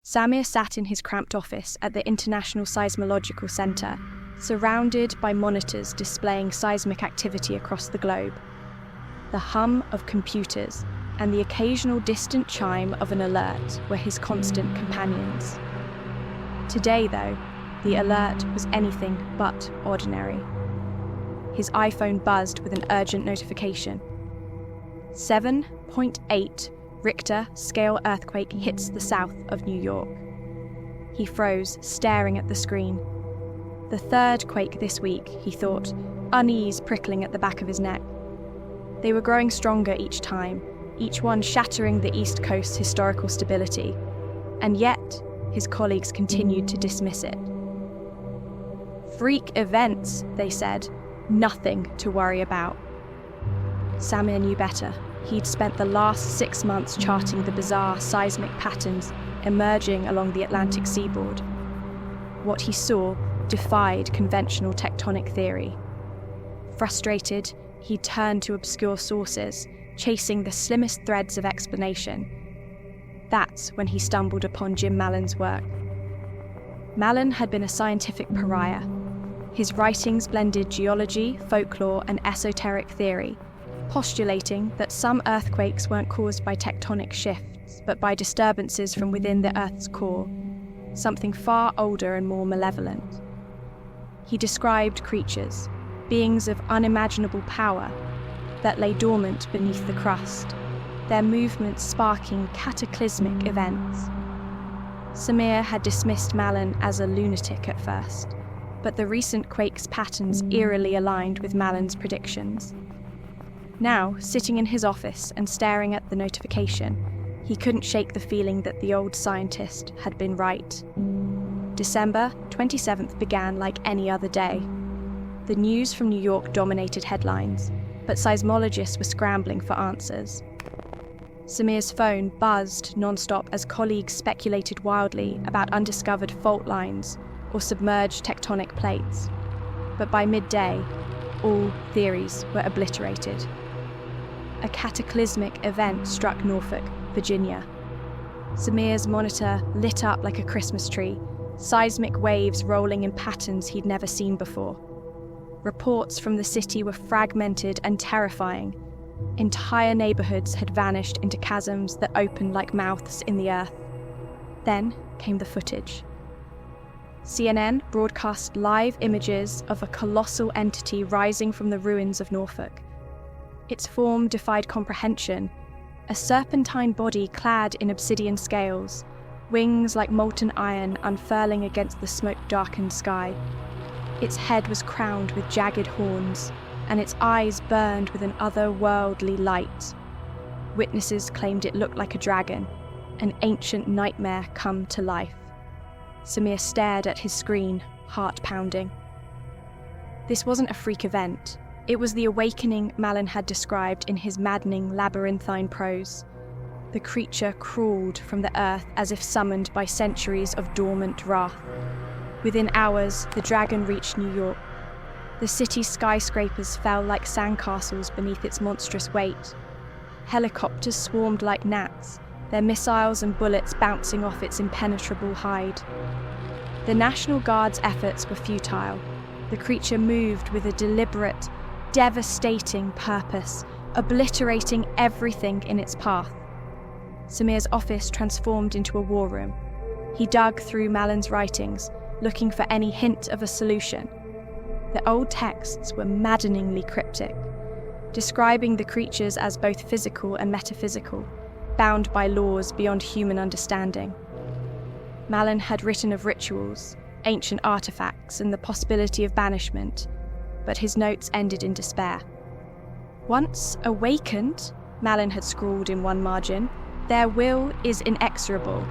Samir sat in his cramped office at the International Seismological Center, surrounded by monitors displaying seismic activity across the globe. The hum of computers and the occasional distant chime of an alert were his constant companions. Today, though, the alert was anything but ordinary. His iPhone buzzed with an urgent notification. 7.8 Richter scale earthquake hits the south of New York. He froze, staring at the screen. The third quake this week, he thought, unease prickling at the back of his neck. They were growing stronger each time, each one shattering the East Coast's historical stability. And yet, his colleagues continued to dismiss it. Freak events, they said, nothing to worry about. Samir knew better. He'd spent the last 6 months charting the bizarre seismic patterns emerging along the Atlantic seaboard. What he saw defied conventional tectonic theory. Frustrated, he turned to obscure sources, chasing the slimmest threads of explanation. That's when he stumbled upon Jim Mallon's work. Mallon had been a scientific pariah. His writings blended geology, folklore, and esoteric theory, postulating that some earthquakes weren't caused by tectonic shifts, but by disturbances from within the Earth's core, something far older and more malevolent. He described creatures, beings of unimaginable power, that lay dormant beneath the crust, their movements sparking cataclysmic events. Samir had dismissed Mallon as a lunatic at first, but the recent quake's patterns eerily aligned with Mallon's predictions. Now, sitting in his office and staring at the notification, he couldn't shake the feeling that the old scientist had been right. December 27th began like any other day. The news from New York dominated headlines, but seismologists were scrambling for answers. Samir's phone buzzed non-stop as colleagues speculated wildly about undiscovered fault lines or submerged tectonic plates. But by midday, all theories were obliterated. A cataclysmic event struck Norfolk, Virginia. Samir's monitor lit up like a Christmas tree, seismic waves rolling in patterns he'd never seen before. Reports from the city were fragmented and terrifying. Entire neighborhoods had vanished into chasms that opened like mouths in the earth. Then came the footage. CNN broadcast live images of a colossal entity rising from the ruins of Norfolk. Its form defied comprehension, a serpentine body clad in obsidian scales, wings like molten iron unfurling against the smoke-darkened sky. Its head was crowned with jagged horns, and its eyes burned with an otherworldly light. Witnesses claimed it looked like a dragon, an ancient nightmare come to life. Samir stared at his screen, heart pounding. This wasn't a freak event. It was the awakening Mallon had described in his maddening labyrinthine prose. The creature crawled from the earth as if summoned by centuries of dormant wrath. Within hours, the dragon reached New York. The city's skyscrapers fell like sandcastles beneath its monstrous weight. Helicopters swarmed like gnats, their missiles and bullets bouncing off its impenetrable hide. The National Guard's efforts were futile. The creature moved with a deliberate, devastating purpose, obliterating everything in its path. Samir's office transformed into a war room. He dug through Mallon's writings, looking for any hint of a solution. The old texts were maddeningly cryptic, describing the creatures as both physical and metaphysical, bound by laws beyond human understanding. Mallon had written of rituals, ancient artifacts, and the possibility of banishment, but his notes ended in despair. Once awakened, Mallon had scrawled in one margin, their will is inexorable.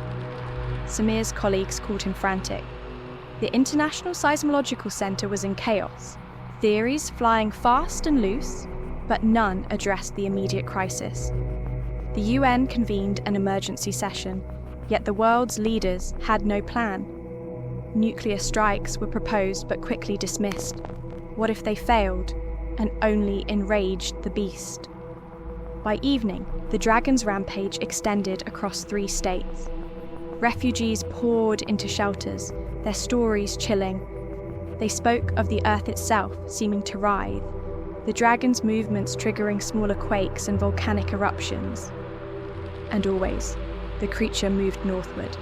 Samir's colleagues called him frantic. The International Seismological Center was in chaos, theories flying fast and loose, but none addressed the immediate crisis. The UN convened an emergency session, yet the world's leaders had no plan. Nuclear strikes were proposed but quickly dismissed. What if they failed and only enraged the beast? By evening, the dragon's rampage extended across 3 states. Refugees poured into shelters, their stories chilling. They spoke of the earth itself seeming to writhe, the dragon's movements triggering smaller quakes and volcanic eruptions. And always, the creature moved northward,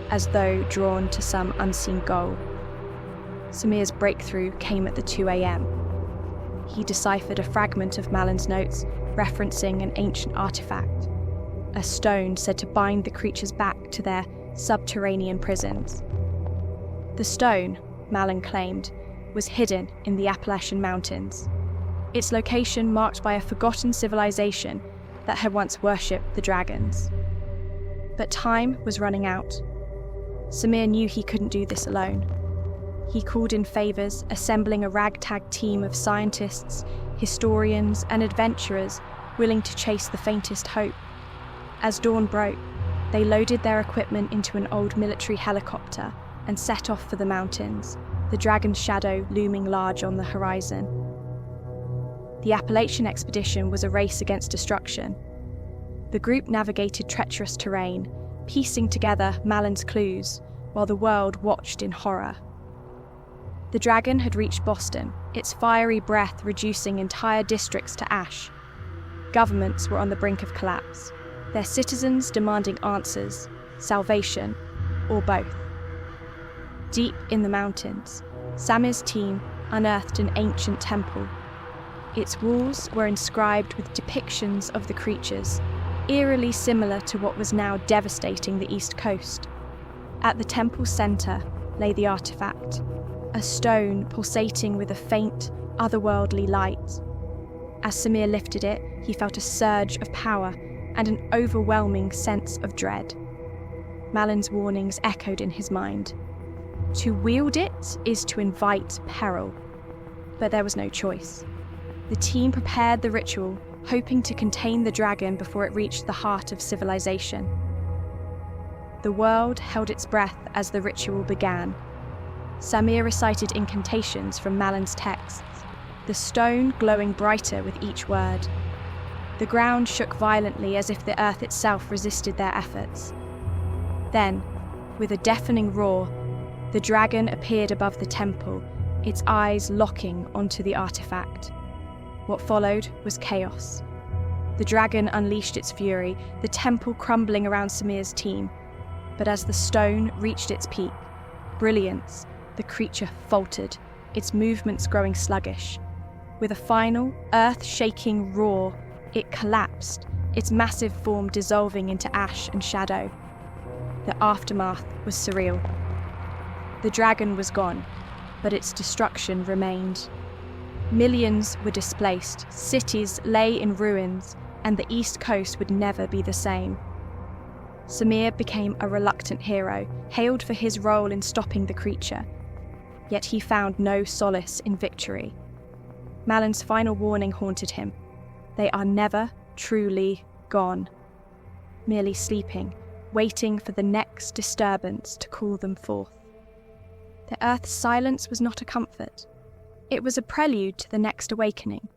as though drawn to some unseen goal. Samir's breakthrough came at the 2 a.m. He deciphered a fragment of Malin's notes referencing an ancient artifact, a stone said to bind the creatures back to their subterranean prisons. The stone, Malin claimed, was hidden in the Appalachian Mountains, its location marked by a forgotten civilization that had once worshipped the dragons. But time was running out. Samir knew he couldn't do this alone. He called in favours, assembling a ragtag team of scientists, historians, and adventurers willing to chase the faintest hope. As dawn broke, they loaded their equipment into an old military helicopter and set off for the mountains, the dragon's shadow looming large on the horizon. The Appalachian expedition was a race against destruction. The group navigated treacherous terrain, piecing together Malin's clues, while the world watched in horror. The dragon had reached Boston, its fiery breath reducing entire districts to ash. Governments were on the brink of collapse, their citizens demanding answers, salvation, or both. Deep in the mountains, Samir's team unearthed an ancient temple. Its walls were inscribed with depictions of the creatures, eerily similar to what was now devastating the East Coast. At the temple's centre lay the artifact, a stone pulsating with a faint, otherworldly light. As Samir lifted it, he felt a surge of power and an overwhelming sense of dread. Malin's warnings echoed in his mind. To wield it is to invite peril. But there was no choice. The team prepared the ritual, hoping to contain the dragon before it reached the heart of civilization. The world held its breath as the ritual began. Samir recited incantations from Malin's texts, the stone glowing brighter with each word. The ground shook violently as if the earth itself resisted their efforts. Then, with a deafening roar, the dragon appeared above the temple, its eyes locking onto the artifact. What followed was chaos. The dragon unleashed its fury, the temple crumbling around Samir's team. But as the stone reached its peak, brilliance, the creature faltered, its movements growing sluggish. With a final, earth-shaking roar, it collapsed, its massive form dissolving into ash and shadow. The aftermath was surreal. The dragon was gone, but its destruction remained. Millions were displaced, cities lay in ruins, and the East Coast would never be the same. Samir became a reluctant hero, hailed for his role in stopping the creature. Yet he found no solace in victory. Malin's final warning haunted him. They are never truly gone, merely sleeping, waiting for the next disturbance to call them forth. The Earth's silence was not a comfort. It was a prelude to the next awakening.